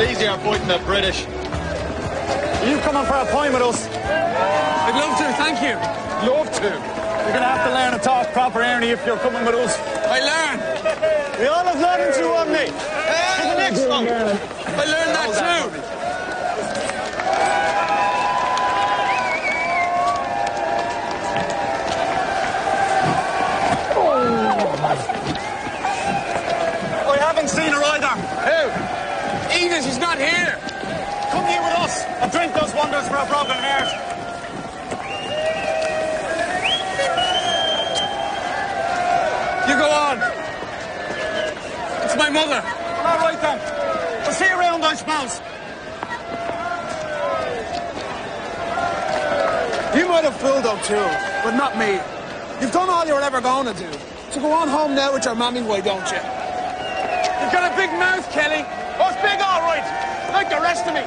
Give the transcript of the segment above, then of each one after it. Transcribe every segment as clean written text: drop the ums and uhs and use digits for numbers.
It's easier fighting the British. Are you coming for a pint with us? I'd love to, thank you. Love to. You're going to have to learn to talk proper, Ernie, if you're coming with us. I learn. We all have learning to, haven't we? The next one. I learned that too. I haven't seen her either. Who? Edith, she's not here. Come here with us. A drink does wonders for a broken heart. You go on. It's my mother. All right, then. We'll see you around, I suppose. You might have fooled O'Toole, but not me. You've done all you were ever going to do. So go on home now with your mammy, why don't you? You've got a big mouth, Kelly. Oh, it's big, all right. Like the rest of me.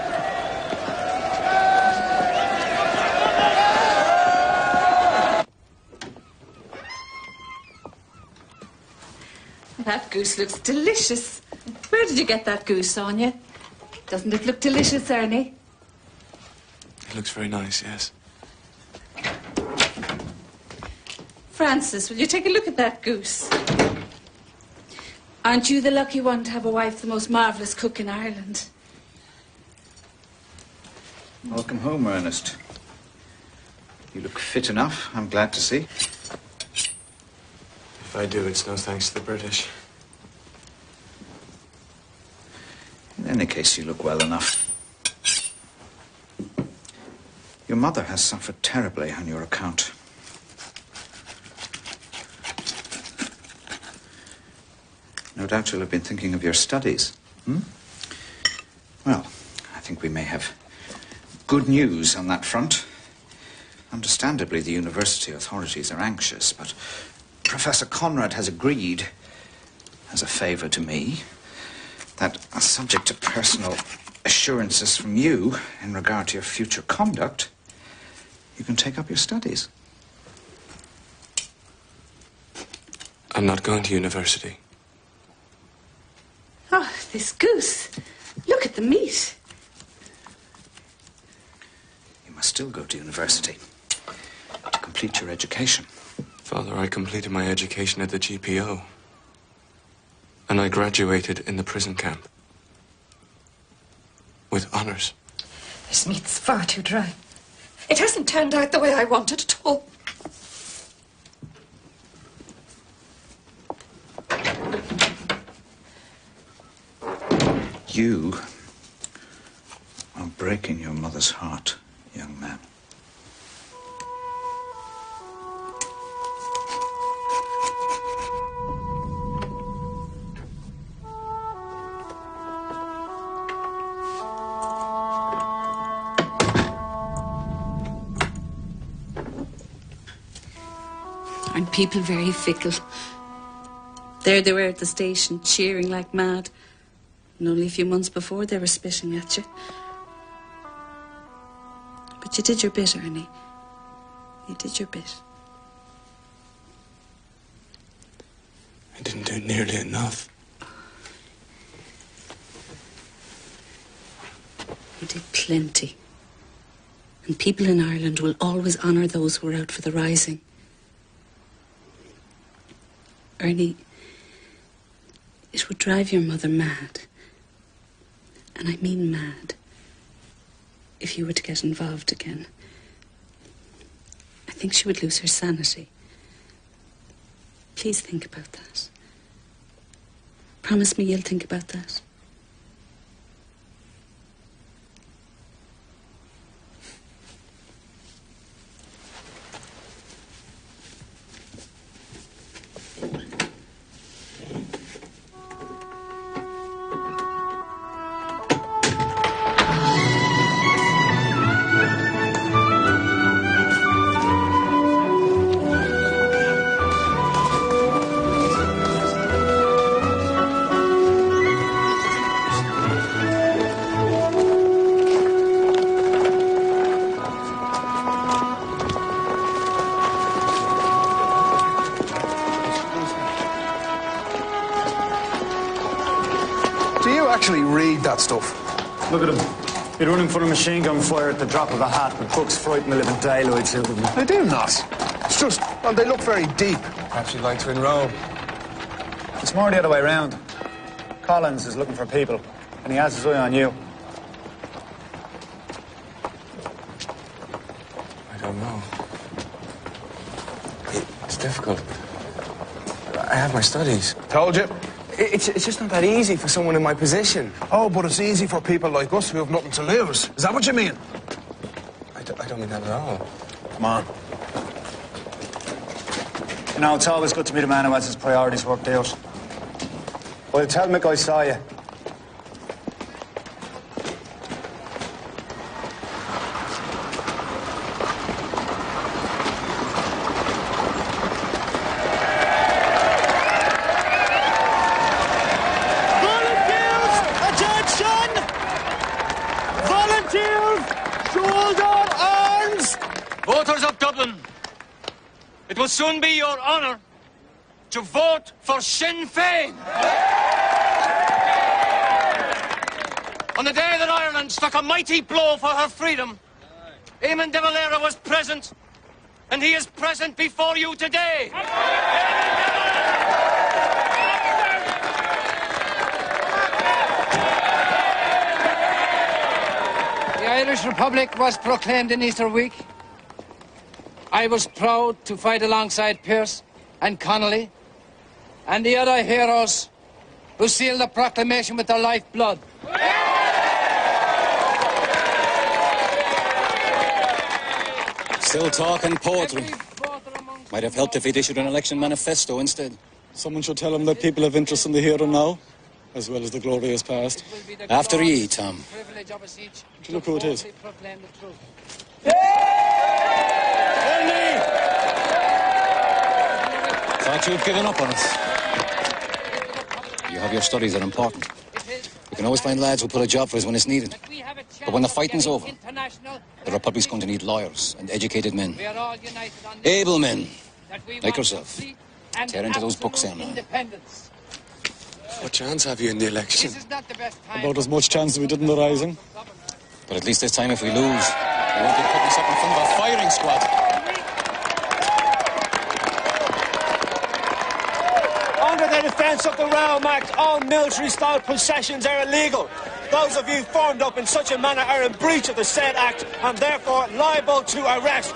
That goose looks delicious. Where did you get that goose, Sonia? Doesn't it look delicious, Ernie? It looks very nice, yes. Francis, will you take a look at that goose? Aren't you the lucky one to have a wife the most marvellous cook in Ireland? Welcome home, Ernest. You look fit enough, I'm glad to see. If I do, it's no thanks to the British. In any case, you look well enough. Your mother has suffered terribly on your account. No doubt you'll have been thinking of your studies. Well, I think we may have good news on that front. Understandably, the university authorities are anxious, but Professor Conrad has agreed, as a favour to me, that, subject to personal assurances from you in regard to your future conduct, you can take up your studies. I'm not going to university. Oh, this goose. Look at the meat. You must still go to university to complete your education. Father, I completed my education at the GPO. And I graduated in the prison camp. With honours. This meat's far too dry. It hasn't turned out the way I wanted at all. You are breaking your mother's heart, young man. Aren't people very fickle? There they were at the station, cheering like mad. And only a few months before, they were spitting at you. But you did your bit, Ernie. You did your bit. I didn't do nearly enough. You did plenty. And people in Ireland will always honour those who are out for the rising. Ernie, it would drive your mother mad. And I mean mad. If you were to get involved again. I think she would lose her sanity. Please think about that. Promise me you'll think about that. Do you actually read that stuff? Look at him. He'd run in front of machine gun fire at the drop of a hat, but Brooks frighten the living daylights out of him. I do not. It's just, well, they look very deep. Perhaps you'd like to enroll. It's more the other way round. Collins is looking for people, and he has his eye on you. I don't know. It's difficult. I have my studies. Told you. It's just not that easy for someone in my position. Oh, but it's easy for people like us who have nothing to lose. Is that what you mean? I don't mean that at all. Come on. You know, it's always good to meet a man who has his priorities worked out. Well, tell Mick I saw you. Voters of Dublin, it will soon be your honour to vote for Sinn Féin. On the day that Ireland struck a mighty blow for her freedom, Eamon de Valera was present, and he is present before you today. The Irish Republic was proclaimed in Easter week. I was proud to fight alongside Pearse and Connolly and the other heroes who sealed the proclamation with their lifeblood. Still talk and poetry. Might have helped if he'd issued an election manifesto instead. Someone should tell him that people have interest in the here and now, as well as the glorious past. After ye, Tom. Look who it is. Thought you'd given up on us. You have your studies that are important. We can always find lads who'll pull a job for us when it's needed. But when the fighting's over, the Republic's going to need lawyers and educated men. Able men, like yourself. Tear into those books, Emma. What chance have you in the election? About as much chance as we did in the Rising. But at least this time if we lose, we won't be putting us up in front of a firing squad. Under the Defence of the Realm Act, all military-style processions are illegal. Those of you formed up in such a manner are in breach of the said act and therefore liable to arrest.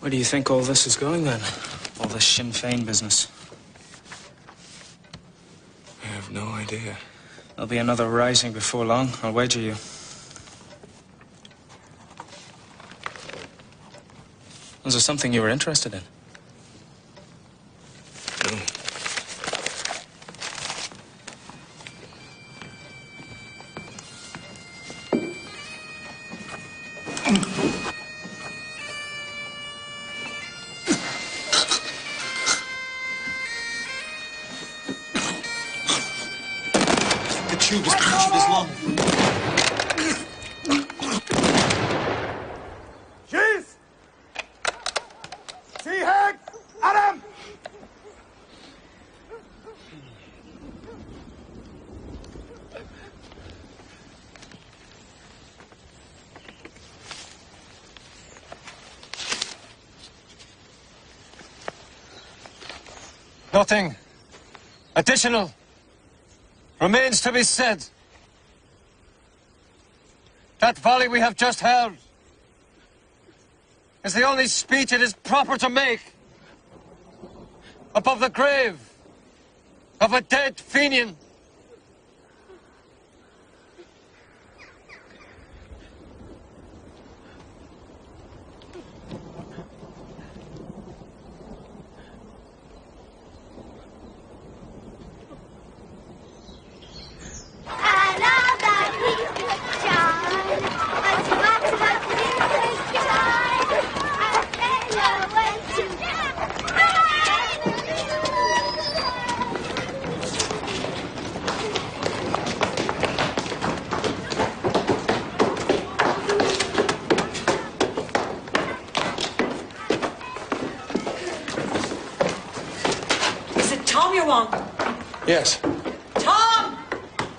Where do you think all this is going, then? All this Sinn Féin business? I have no idea. There'll be another rising before long, I'll wager you. Was there something you were interested in? No. Tube is punctured his lung. Cheese! T-Hag! Adam! Nothing additional remains to be said. That volley we have just held is the only speech it is proper to make above the grave of a dead Fenian. Is it Tom you want? Yes. Tom!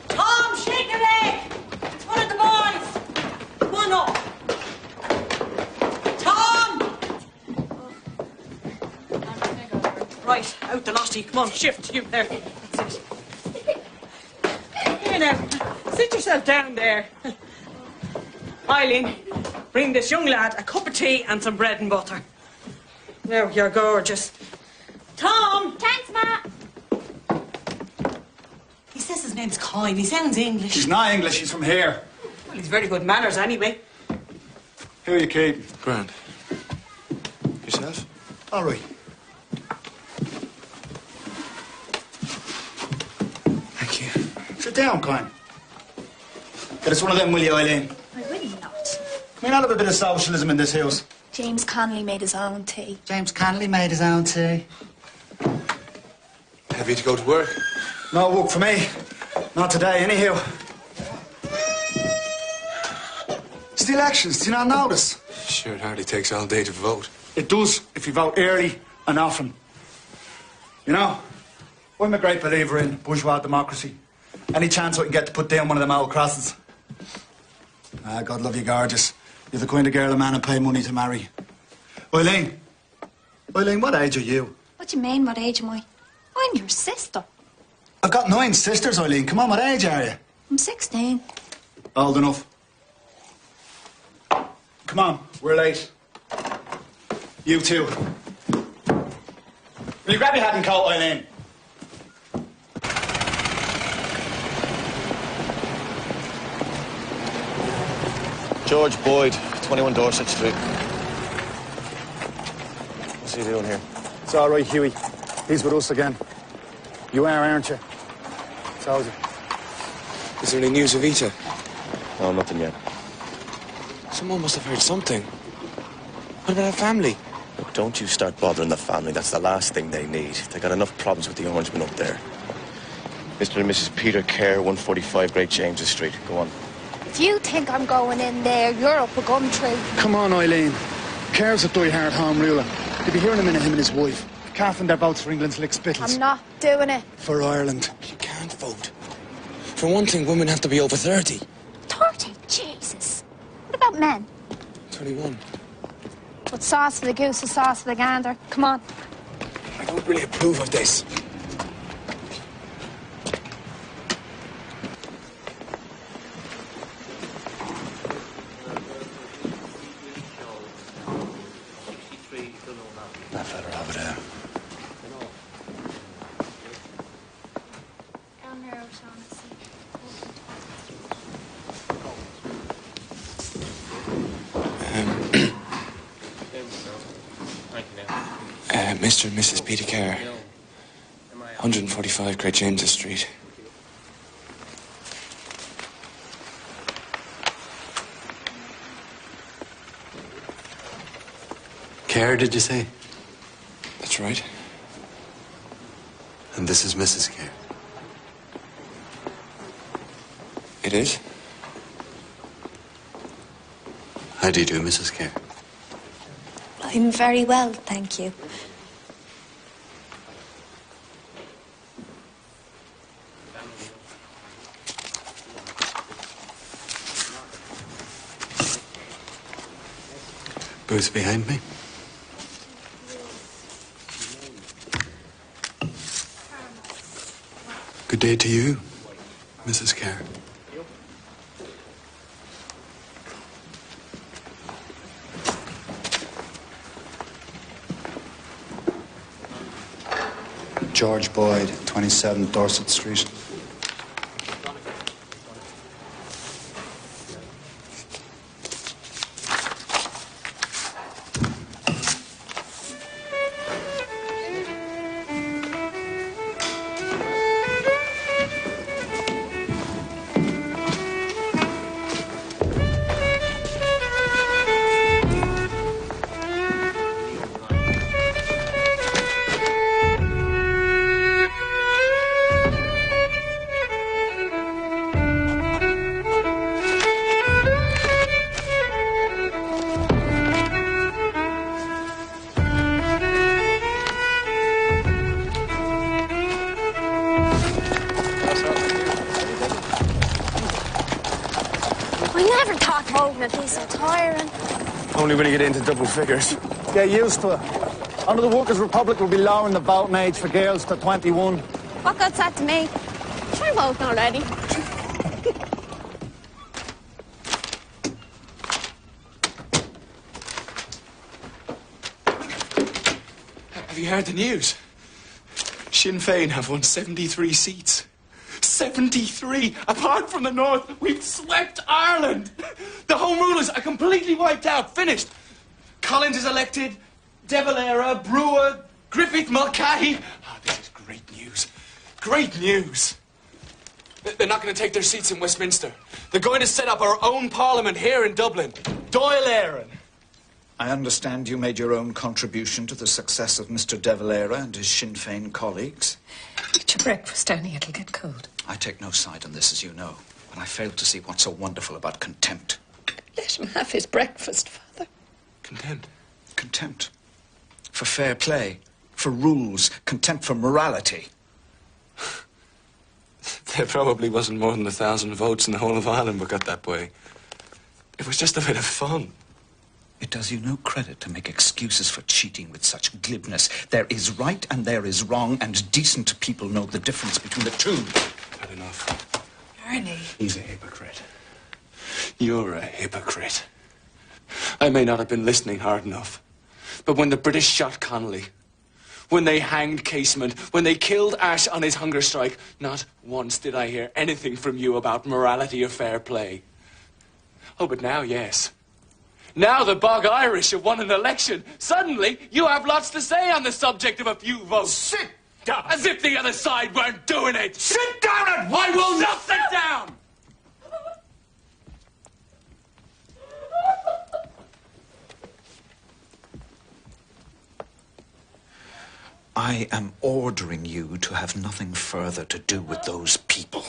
Tom, shake a leg! It's one of the boys! Come on up. Tom! Right, out the lottie. Come on, shift. You there. That's it. Here now. Sit yourself down there. Eileen, bring this young lad a cup of tea and some bread and butter. Now, you're gorgeous. Tom! Thanks, Ma. He says his name's Coyle. He sounds English. He's not English, he's from here. Well, he's very good manners anyway. Who are you keeping? Grand. Yourself? All right. Thank you. Sit down, Coyle. Get us one of them, will you, Eileen? I will not. Can we not have a bit of socialism in this house? James Connolly made his own tea. James Connolly made his own tea. Have you to go to work? No work for me. Not today, anyhow. It's the elections, do you not notice? Sure, it hardly takes all day to vote. It does, if you vote early and often. You know, I'm a great believer in bourgeois democracy. Any chance I can get to put down one of them old crosses? Ah, God love you, gorgeous. You're the kind of girl a man would pay money to marry. Eileen. Eileen, what age are you? What do you mean, what age am I? I'm your sister. I've got 9 sisters, Eileen. Come on, what age are you? I'm 16. Old enough. Come on, we're late. You too. Will you grab your hat and coat, Eileen? George Boyd, 21 Dorset Street. What's he doing here? It's all right, Huey. He's with us again. You are, aren't you? So is it. Is there any news of Ita? No, nothing yet. Someone must have heard something. What about our family? Look, don't you start bothering the family. That's the last thing they need. They got enough problems with the Orangemen up there. Mr. and Mrs. Peter Kerr, 145 Great James's Street. Go on. If you think I'm going in there, you're up a gum tree. Come on, Eileen. Kerr's a die-hard home ruler. You'll be hearing him in him and his wife. Casting their votes for England's lick spittles. I'm not doing it. For Ireland. You can't vote. For one thing, women have to be over 30. 30? Jesus. What about men? 21. What's sauce for the goose is sauce for the gander. Come on. I don't really approve of this. That fella over there. Mr. and Mrs. Peter Kerr, 145 Great James's Street. Kerr, did you say? That's right. And this is Mrs. Kerr. It is? How do you do, Mrs. Kerr? I'm very well, thank you. Booth behind me. Good day to you, Mrs. Kerr. George Boyd, 27 Dorset Street. never thought voting would be so tiring. Only when you get into double figures. Get used to it. Under the Workers' Republic, we'll be lowering the voting age for girls to 21. What good's that to me? I'm voting already. Have you heard the news? Sinn Féin have won 73 seats. 73! Apart from the North, we've swept Ireland! The Home Rulers are completely wiped out, finished! Collins is elected, De Valera, Brewer, Griffith, Mulcahy. Oh, this is great news. Great news! They're not going to take their seats in Westminster. They're going to set up our own parliament here in Dublin. Dáil Éireann. I understand you made your own contribution to the success of Mr. De Valera and his Sinn Féin colleagues. Eat your breakfast, Annie. It'll get cold. I take no side in this, as you know, but I fail to see what's so wonderful about contempt. Let him have his breakfast, Father. Contempt? Contempt. For fair play, for rules, contempt for morality. There probably wasn't more than 1,000 votes in the whole of Ireland were got that way. It was just a bit of fun. It does you no credit to make excuses for cheating with such glibness. There is right and there is wrong, and decent people know the difference between the two. Had enough. Ernie. He's a hypocrite. You're a hypocrite. I may not have been listening hard enough, but when the British shot Connolly, when they hanged Casement, when they killed Ash on his hunger strike, not once did I hear anything from you about morality or fair play. Oh, but now, yes. Now the Bog Irish have won an election. Suddenly, you have lots to say on the subject of a few votes. Sit down! As if the other side weren't doing it. Sit down at once! I will not sit down! I am ordering you to have nothing further to do with those people.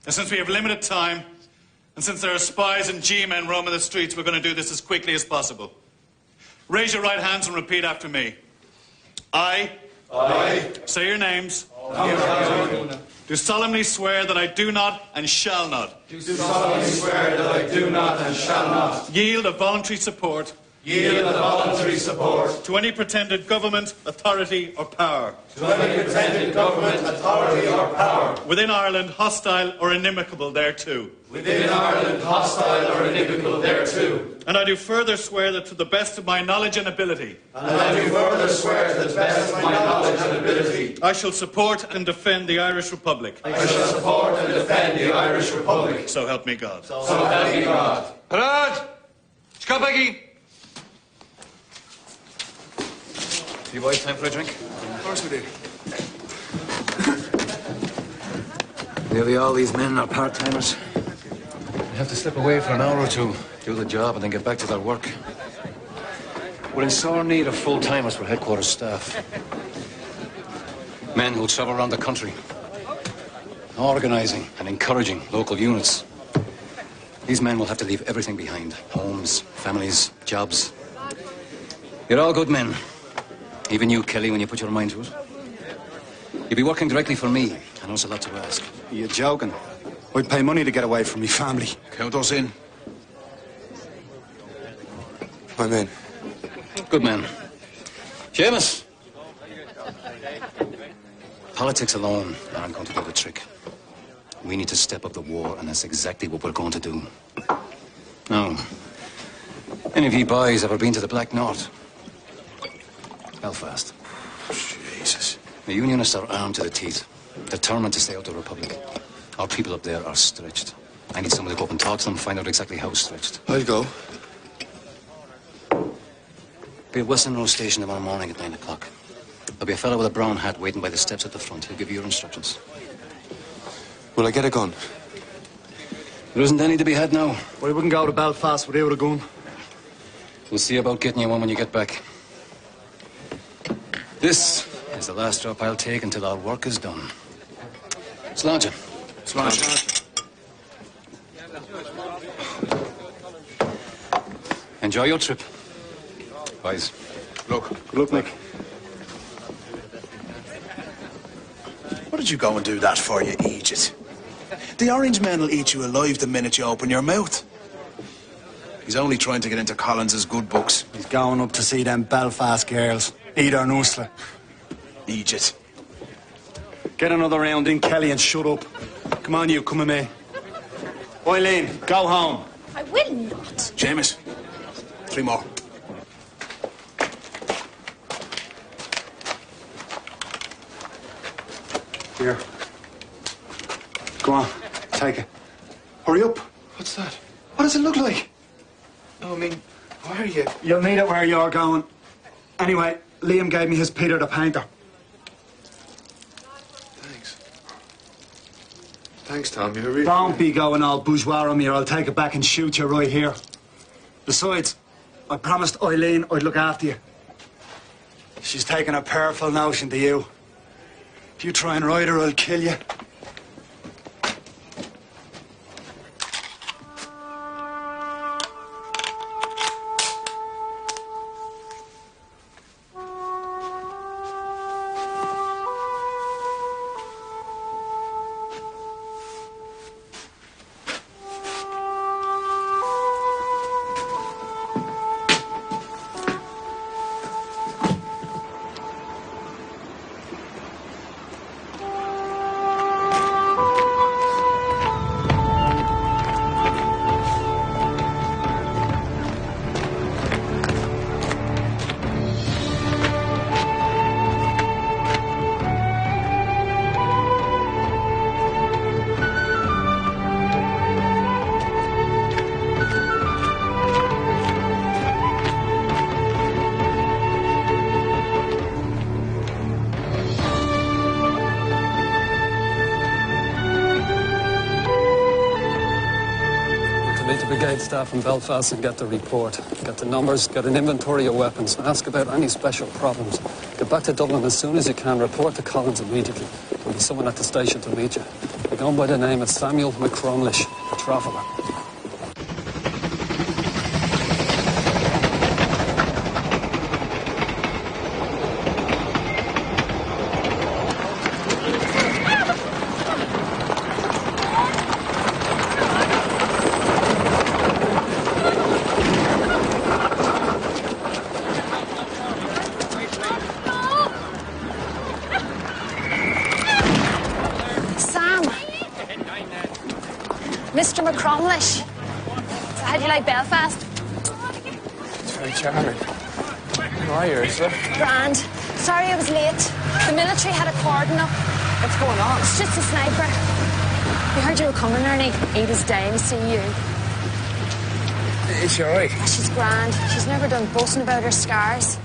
Since we have limited time, and since there are spies and G-men roaming the streets, we're going to do this as quickly as possible. Raise your right hands and repeat after me. I say your names. Do solemnly swear that I do not and shall not. Do solemnly swear that I do not and shall not. Yield a voluntary support. Yield a voluntary support. To any pretended government, authority or power. To any pretended government, authority or power. Within Ireland, hostile or inimical thereto. Within Ireland, hostile or inimical thereto. And I do further swear that to the best of my knowledge and ability. And I do further swear to the best of my knowledge and ability. I shall support and defend the Irish Republic. I shall support and defend the Irish Republic. So help me God. So help me God. Parad! Skapagi! You boys time for a drink? Of course we do. Nearly all these men are part-timers. They have to slip away for an hour or two, do the job, and then get back to their work. We're in sore need of full-timers for headquarters staff. Men who'll travel around the country, organising and encouraging local units. These men will have to leave everything behind. Homes, families, jobs. You're all good men. Even you, Kelly, when you put your mind to it. You'll be working directly for me. I know it's a lot to ask. You're joking. I'd pay money to get away from me family. Count us in. I'm in. Good man. Seamus. Politics alone aren't going to do the trick. We need to step up the war, and that's exactly what we're going to do. Now, any of you boys ever been to the Black North? Belfast. Jesus. The Unionists are armed to the teeth, determined to stay out of the Republic. Our people up there are stretched. I need someone to go up and talk to them, find out exactly how stretched. I'll go. Be at Western Road Station tomorrow morning at 9 o'clock. There'll be a fellow with a brown hat waiting by the steps at the front. He'll give you your instructions. Will I get a gun? There isn't any to be had now. Well, I wouldn't go to Belfast without a gun. We'll see about getting you one when you get back. This is the last drop I'll take until our work is done. Sláinte. Sláinte. Enjoy your trip. Boys. Look. Good luck, Nick. What did you go and do that for, you idiot? The orange men will eat you alive the minute you open your mouth. He's only trying to get into Collins's good books. He's going up to see them Belfast girls. Eat our noosla. Idiot. Get another round in, Kelly, and shut up. Come on, you, come with me. Eileen, go home. I will not. Seamus, 3 more. Here. Go on, take it. Hurry up. What's that? What does it look like? No, I mean, why are you? You'll need it where you're going. Anyway, Liam gave me his Peter the Painter. Thanks. Thanks, Tom. You're really... Don't be going all bourgeois on me or I'll take it back and shoot you right here. Besides, I promised Eileen I'd look after you. She's taken a powerful notion to you. If you try and ride her, I'll kill you. Staff from Belfast and get the report. Get the numbers, get an inventory of weapons, ask about any special problems. Get back to Dublin as soon as you can, report to Collins immediately. There'll be someone at the station to meet you. You're going by the name of Samuel McCromlish, a traveller. Mr. McCromlish. So how do you like Belfast? It's very charming. How are you, Ursula? Grand. Sorry I was late. The military had a cordon up. What's going on? It's just a sniper. We heard you were coming, Ernie. Ada's dying to see you. Is she all right? Yeah, she's grand. She's never done boasting about her scars.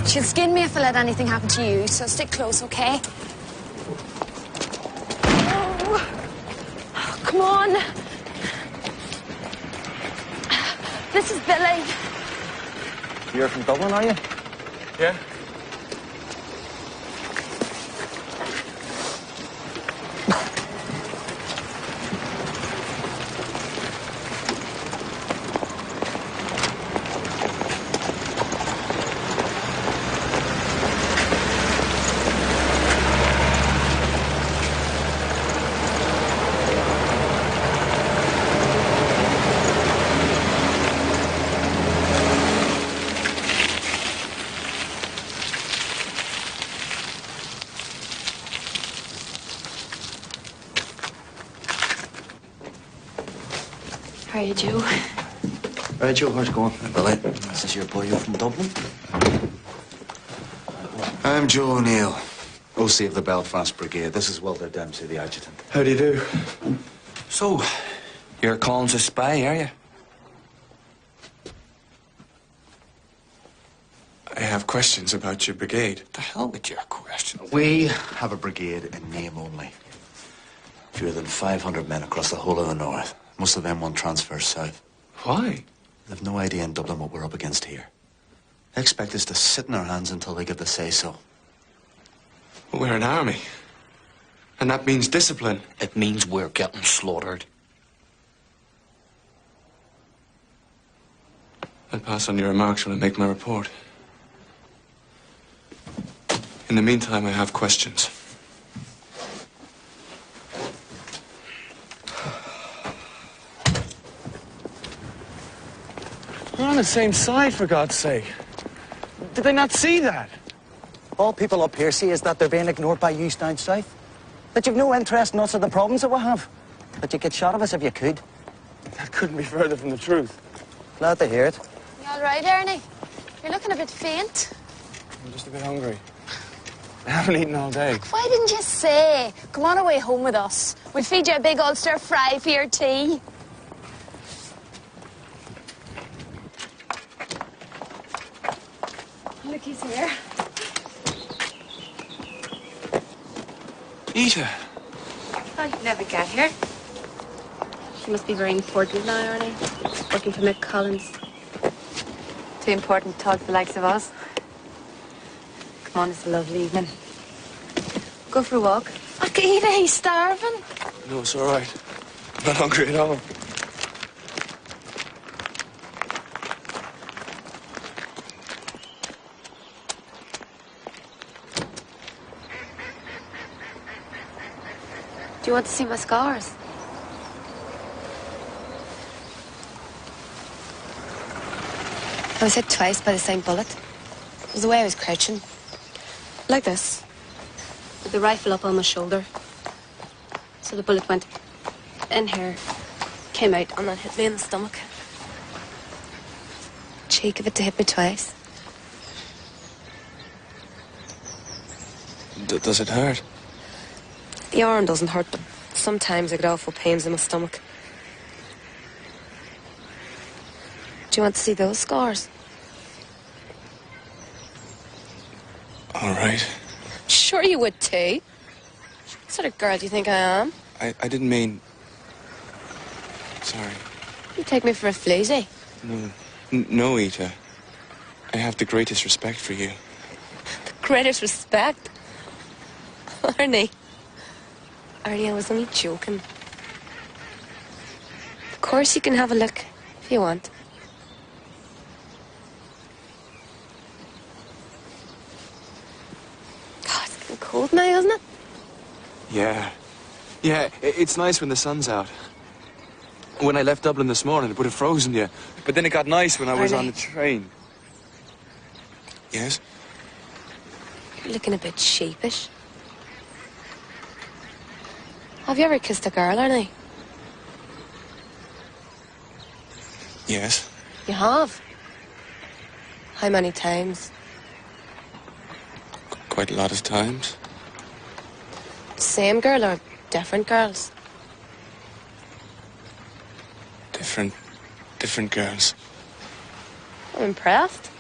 She'll skin me if I let anything happen to you, so stick close, okay? Oh, come on. This is Billy. You're from Dublin, are you? Yeah. you, Joe? Right, Joe, how's it going? Billy, this is your boy, you from Dublin? I'm Joe O'Neill, OC of the Belfast Brigade. This is Walter Dempsey, the adjutant. How do you do? So, you're Collins' spy, are you? I have questions about your brigade. The hell with your questions. We have a brigade in name only. Fewer than 500 men across the whole of the north. Most of them want transfers south. Why? They've no idea in Dublin what we're up against here. They expect us to sit in our hands until they give the say-so. Well, we're an army. And that means discipline. It means we're getting slaughtered. I'll pass on your remarks when I make my report. In the meantime, I have questions. We're on the same side, for God's sake. Did they not see that? All people up here see is that they're being ignored by you down south. That you've no interest in us or the problems that we have. That you get shot of us if you could. That couldn't be further from the truth. Glad to hear it. You all right, Ernie? You're looking a bit faint. I'm just a bit hungry. I haven't eaten all day. Why didn't you say? Come on away home with us. We'll feed you a big Ulster fry for your tea. Look, he's here. Ita. Oh, you never get here. She must be very important now, Ernie. Working for Mick Collins. Too important to talk to the likes of us. Come on, it's a lovely evening. Go for a walk. Okay, Ida, he's starving. No, it's all right. I'm not hungry at all. Do you want to see my scars? I was hit twice by the same bullet. It was the way I was crouching. Like this. With the rifle up on my shoulder. So the bullet went in here, came out, and then hit me in the stomach. Cheek of it to hit me twice. Does it hurt? The arm doesn't hurt, but sometimes I get awful pains in my stomach. Do you want to see those scars? All right. Sure you would too. What sort of girl do you think I am? I didn't mean... Sorry. You take me for a floozy. No, Ita. I have the greatest respect for you. The greatest respect? Arnie. Arnie, I was only joking. Of course you can have a look if you want. God, it's getting cold now, isn't it? Yeah. Yeah, it's nice when the sun's out. When I left Dublin this morning, it would have frozen you. But then it got nice when I was on the train. Yes? You're looking a bit sheepish. Have you ever kissed a girl, Arnie? Yes. You have? How many times? Quite a lot of times. Same girl or different girls? Different girls. I'm impressed.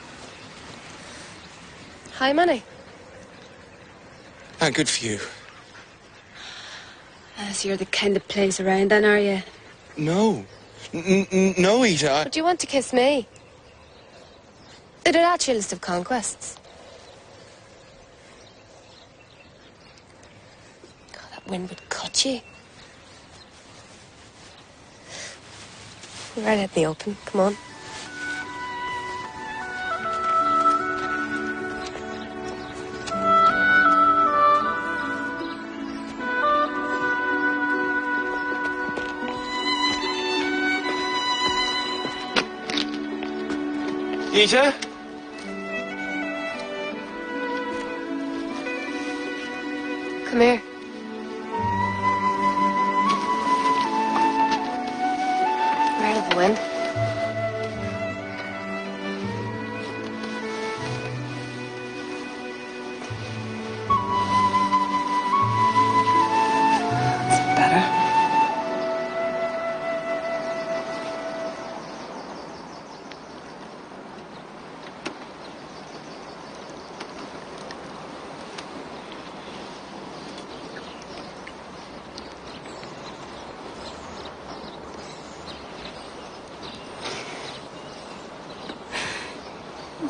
How many? Good for you. So you're the kind that plays around then, are you? No. No, Ita. But do you want to kiss me? Did it add your list of conquests? God, that wind would cut you. We're right out in the open. Come on. Ita? Come here. We're out of the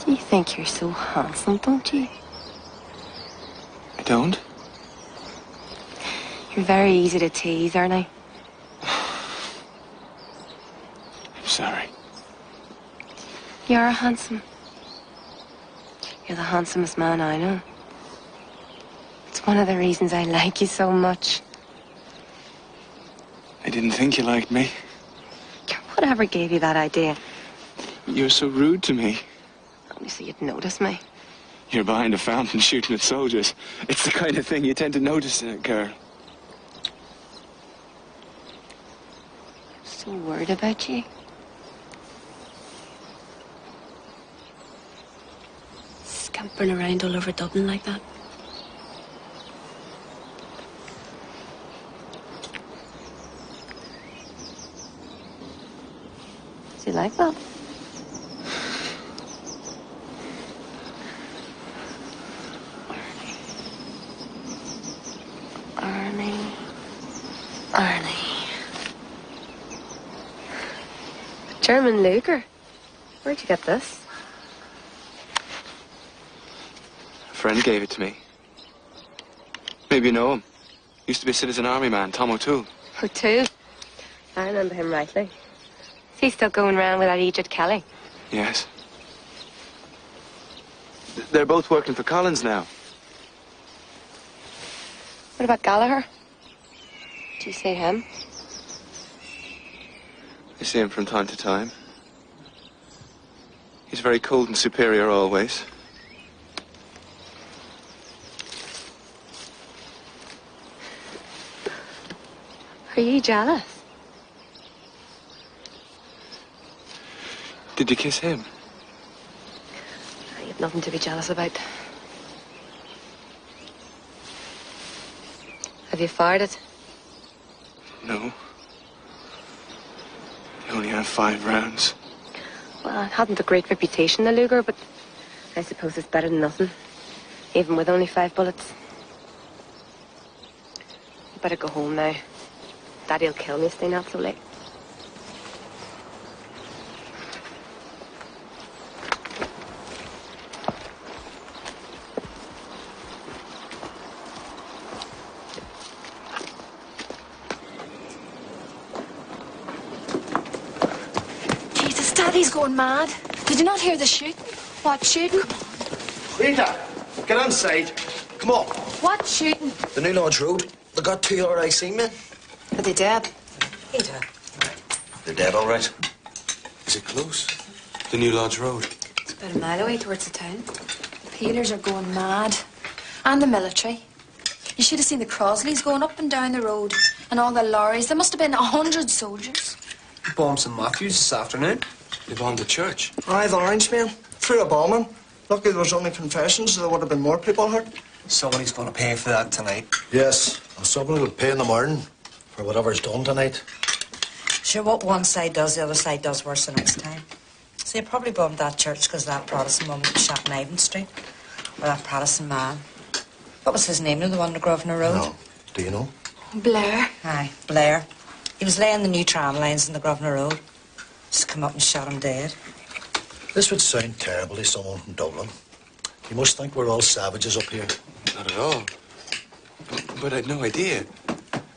You think you're so handsome, don't you? I don't? You're very easy to tease, aren't I? I'm sorry. You're handsome. You're the handsomest man I know. It's one of the reasons I like you so much. I didn't think you liked me. Whatever gave you that idea? You're so rude to me. Only so you'd notice me. You're behind a fountain shooting at soldiers. It's the kind of thing you tend to notice in a girl. I'm so worried about you. Scampering around all over Dublin like that. Do you like that? Arnie. German Luger. Where'd you get this? A friend gave it to me. Maybe you know him. Used to be a citizen army man, Tom O'Toole. O'Toole? I remember him rightly. Is he still going round with that Egypt Kelly? Yes. They're both working for Collins now. What about Gallagher? Do you see him? I see him from time to time. He's very cold and superior always. Are you jealous? Did you kiss him? You've nothing to be jealous about. Have you fired it? No. You only have 5 rounds. Well, it hadn't a great reputation, the Luger, but I suppose it's better than nothing. Even with only 5 bullets. You better go home now. Daddy'll kill me staying out so late. Jesus, Daddy's going mad. Did you not hear the shooting? What shooting? Rita, get on side. Come on. What shooting? The New Lodge Road. They got 2 RIC men. Are they dead? Peter. They're dead, all right. Is it close? The New Lodge Road. It's about a mile away towards the town. The peelers are going mad. And the military. You should have seen the Crosleys going up and down the road. And all the lorries. There must have been 100 soldiers. Bombed St. Matthews this afternoon. They bombed the church. Aye, the Orange men. Through a bombing. Lucky there was only confessions, so there would have been more people hurt. Somebody's going to pay for that tonight. Yes, and somebody will pay in the morning for whatever's done tonight. Sure, what one side does, the other side does worse the next time. So you probably bombed that church because that Protestant woman was shot in Ivan Street. Or that Protestant man. What was his name, the one on the Grosvenor Road? No. Do you know? Blair. Aye, Blair. He was laying the new tram lines in the Grosvenor Road. Just come up and shot him dead. This would sound terrible to someone from Dublin. You must think we're all savages up here. Not at all. But I'd no idea.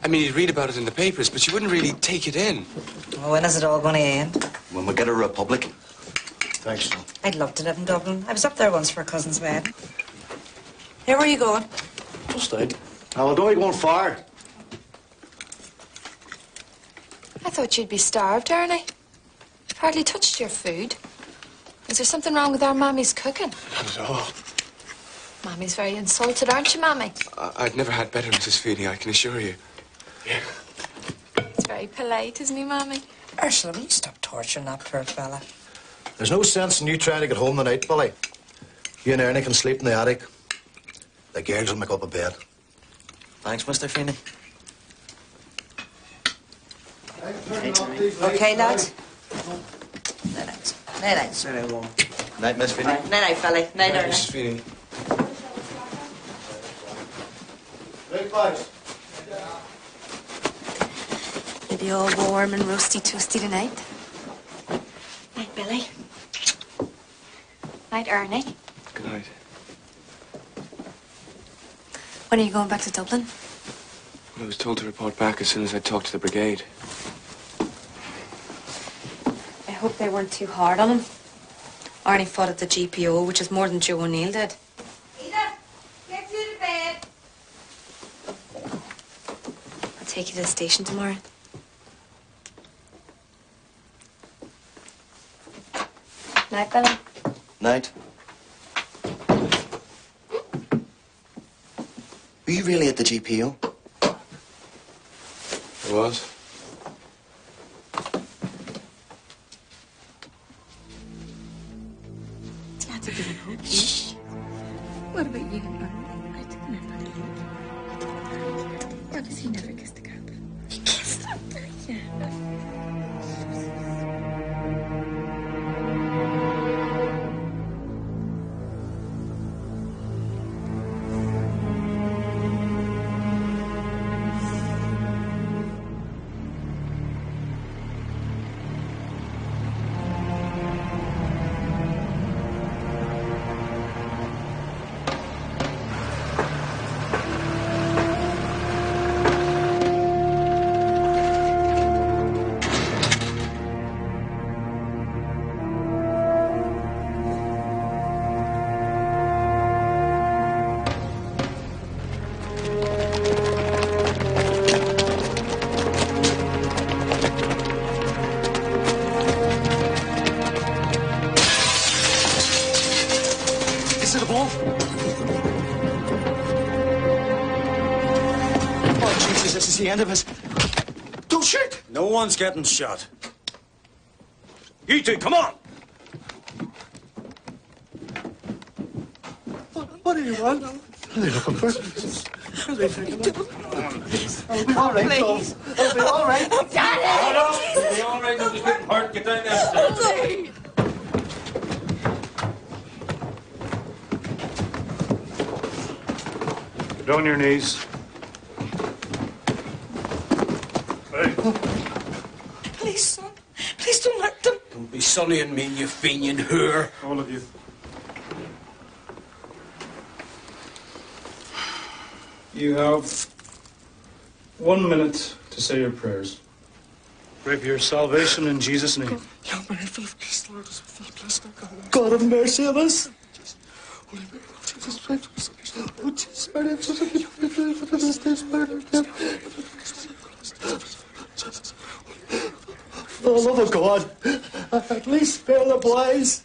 I mean, you'd read about it in the papers, but you wouldn't really take it in. Well, when is it all going to end? When we get a republic. Thanks, Tom. I'd love to live in Dublin. I was up there once for a cousin's wedding. Here, where are you going? Just out. Now, don't be going far. I thought you'd be starved, Ernie. You've hardly touched your food. Is there something wrong with our Mammy's cooking? Not at all. Mammy's very insulted, aren't you, Mammy? I've never had better Mrs. Feeney, I can assure you. He's very polite, isn't he, Mammy? Ursula, will you stop torturing that poor fella? There's no sense in you trying to get home tonight, Billy. You and Ernie can sleep in the attic. The girls will make up a bed. Thanks, Mr. Feeney. Okay, lads? Night out. Night out. Night, woman. Night, Miss Feeney. Night out, fella. Night out. Mrs. Feeney. Maybe all warm and roasty toasty tonight. Night, Billy. Night, Ernie. Good night. When are you going back to Dublin? Well, I was told to report back as soon as I talked to the brigade. I hope they weren't too hard on him. Arnie fought at the GPO, which is more than Joe O'Neill did. Edith, get you to bed. I'll take you to the station tomorrow. Night, Billy. Night. Were you really at the GPO? I was. Daddy didn't hope you. Shh. What about you, Ernie? I didn't never know. Or does he never kiss the cap? He kissed her. Yeah. This is the end of it. Don't shoot! No one's getting shot. You two, come on! What do you want? What are they looking for? What are they thinking of? I'll be all right, Please. I'll be all right. Daddy! Oh, no! You'll be all right. Nobody's getting hurt. Get down there. Please. Get on your knees. Please, son. Please don't hurt them. Don't be sullying me, you fiend whore. All of you. You have 1 minute to say your prayers. Pray for your salvation in Jesus' name. God have mercy on us. For the love of God, at least spare the boys.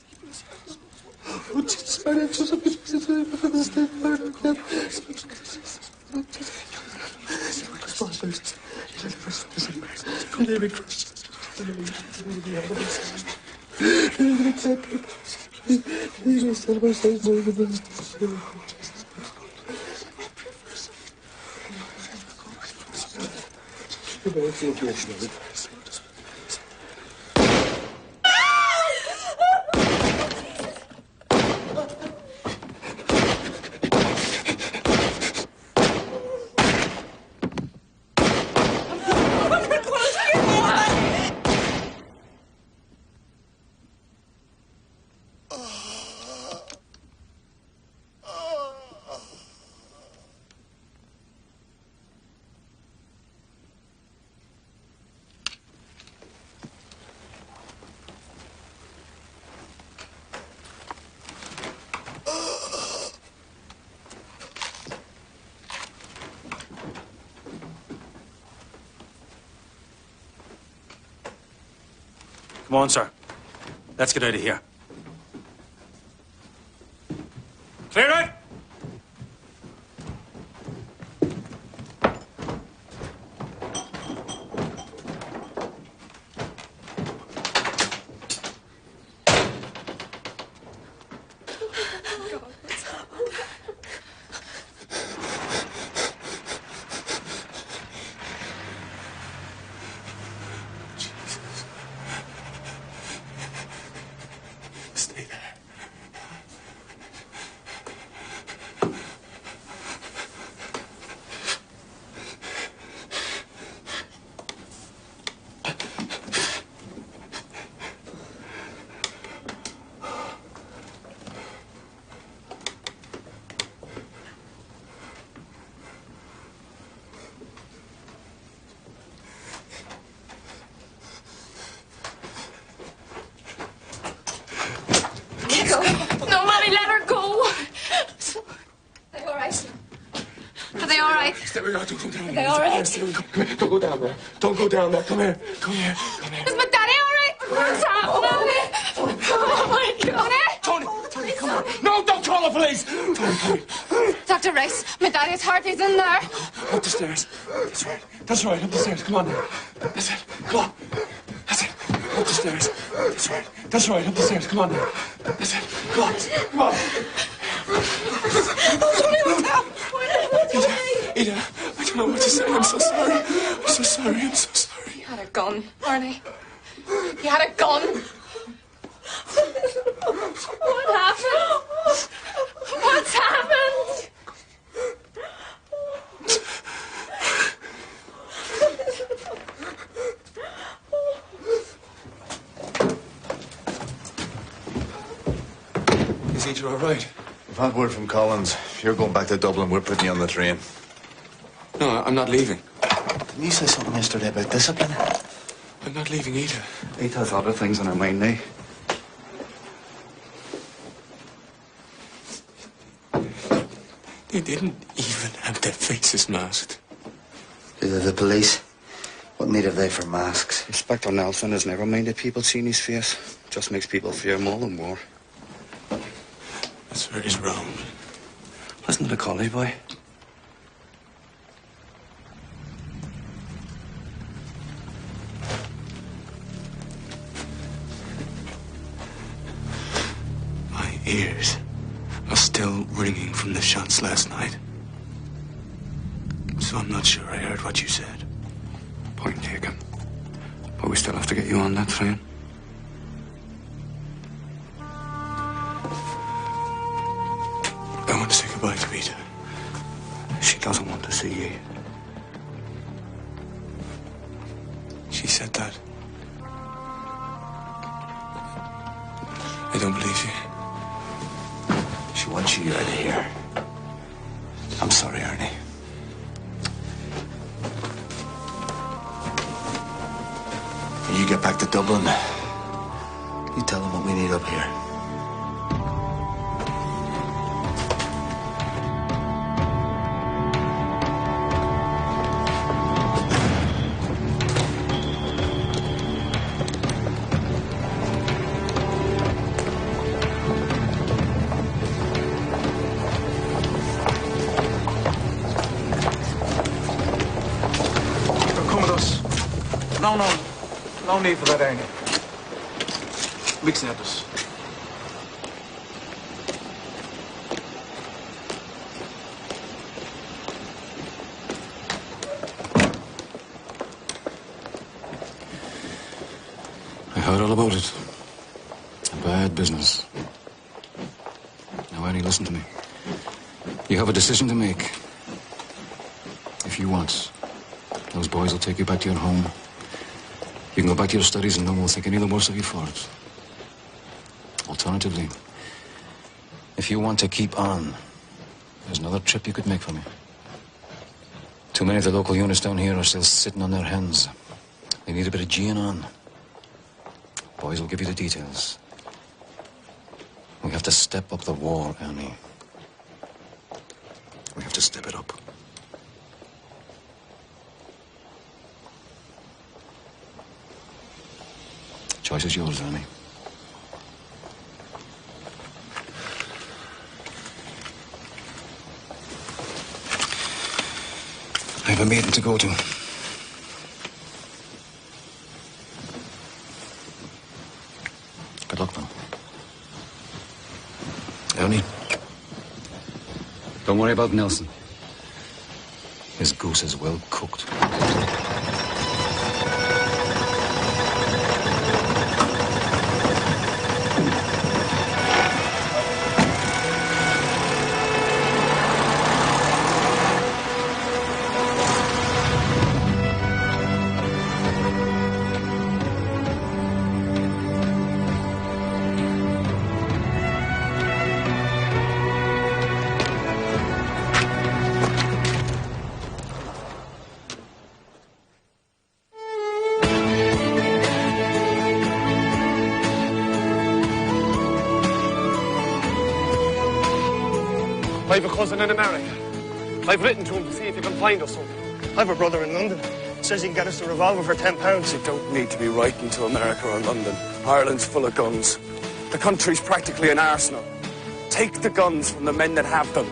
Come on, sir. Let's get out of here. Clear out! Stay there. There we go. Don't go down there. They all right? Come here. Don't go down there. Don't go down there. Come here. Come here. Come here. Is my daddy all right? What's happening? Oh, my God. Tony, come on. No, don't call the police. Tony, come here. Dr. Rice, my daddy's heart is in there. Up the stairs. That's right. That's right. Up the stairs. Come on now. That's it. Come on. That's it. Up the stairs. That's right. That's right. Up the stairs. Come on now. That's it. Come on. Come on. Oh, Tony, what's happening? Ida, I don't know what to say. I'm so sorry. I'm so sorry. I'm so sorry. He had a gun, Arnie. He had a gun. What happened? What's happened? Is Ida all right? We've had word from Collins. If you're going back to Dublin, we're putting you on the train. No, I'm not leaving. Didn't you say something yesterday about discipline? I'm not leaving Ida. Ida has other things on her mind now. They didn't even have their faces masked. Neither the police. What need have they for masks? Inspector Nelson has never minded people seeing his face. Just makes people fear him all the more. That's where he's wrong. Listen to the college boy. My ears are still ringing from the shots last night. So I'm not sure I heard what you said. Point taken. But we still have to get you on that train. I want to say goodbye to Ida. She doesn't want to see you. She said that. I don't believe you. She wants you out of here. I'm sorry, Ernie. When you get back to Dublin, you tell them what we need up here. Come with us. No need for that, Ernie. We can help us. I heard all about it. A bad business. Now, Annie, listen to me. You have a decision to make. If you want, those boys will take you back to your home. You can go back to your studies and no one will think any the worse of you for it. Alternatively, if you want to keep on, there's another trip you could make for me. Too many of the local units down here are still sitting on their hands. They need a bit of G'ing on. Boys will give you the details. We have to step up the war, Ernie. We have to step it up. Choice is yours, Ernie. I have a meeting to go to. Good luck, man. Ernie, don't worry about Nelson. His goose is well cooked. I have a cousin in America. I've written to him to see if he can find us something. I have a brother in London. Says he can get us a revolver for £10. You don't need to be writing to America or London. Ireland's full of guns. The country's practically an arsenal. Take the guns from the men that have them.